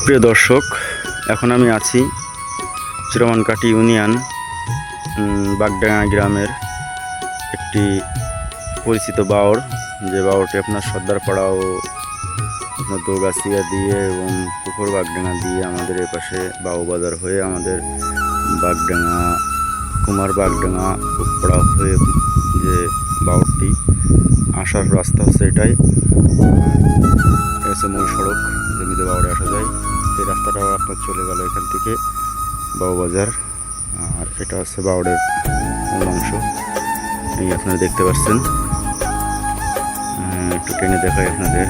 প্রিয় দর্শক, এখন আমি আছি চিরমানকাটি ইউনিয়ন বাগডাঙ্গা গ্রামের একটি পরিচিত বাওড়, যে বাওড়টি আপনার সর্দারপাড়া ও আপনার দোগাছিয়া দিয়ে এবং পুকুর বাগডাঙ্গা দিয়ে আমাদের এপাশে বাউবাজার হয়ে আমাদের বাগডাঙ্গা কুমার বাগডাঙ্গা উপড়া হয়ে যে বাওড়টি আসার রাস্তা হচ্ছে এটাই। হচ্ছে মূল সড়ক, জমিতে বাওড়ে আসা যায়। এই রাস্তাটাও আপনার চলে গেল এখান থেকে বাউবাজার, আর এটা হচ্ছে বাওড়ের মূল অংশ। এই আপনারা দেখতে পাচ্ছেন, একটু টেনে দেখায় আপনাদের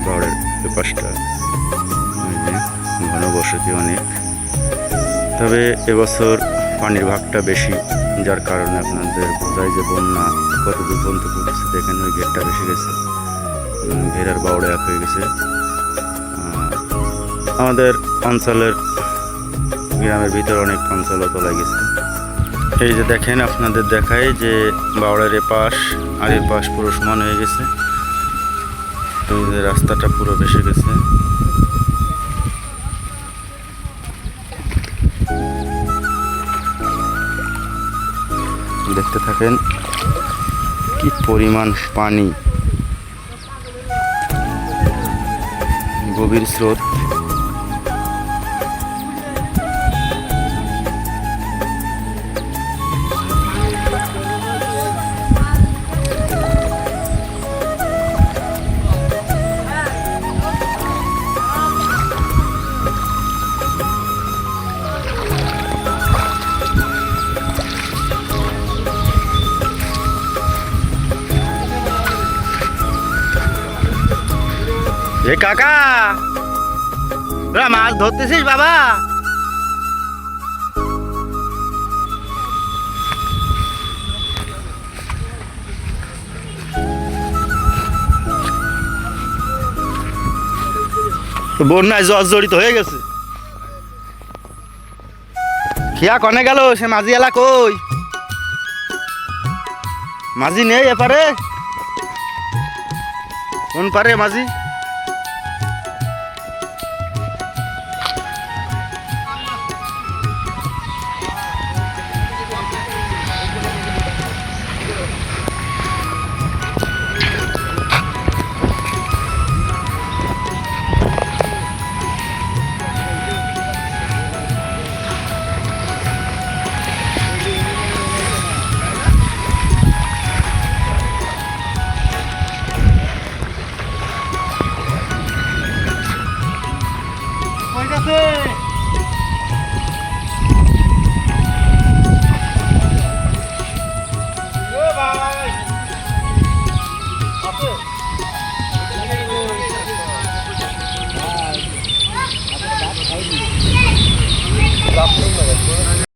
বাওড়ের পেপাসটা। ঘনবসতি অনেক, তবে এবছর পানির ভাগটা বেশি, যার কারণে আপনাদের বোঝায় যে বন্যা কতদূর পর্যন্ত পড়ছে। দেখেন ওই গেটটা বেশি গেছে, ঘেরার বাওড়ে এক হয়ে গেছে। আমাদের অঞ্চলের গ্রামের ভিতর অনেক অঞ্চলও তোলা গেছে। এই যে দেখেন, আপনাদের দেখায় যে বাওড়ের এপাশ আর এপাশ পুরো সমান হয়ে গেছে। এই যে রাস্তাটা পুরো বেশি গেছে। দেখতে থাকেন কি পরিমাণ পানি, গভীর স্রোত। এ কাকা, তোরা মাছ ধরতেছিস বাবা? বন্যায় জর্জরিত হয়ে গেছে। খিয়া কনে গেল? সে মাঝি এলা কই? মাঝি নেই এপারে? কোন পারে মাঝি? Hey!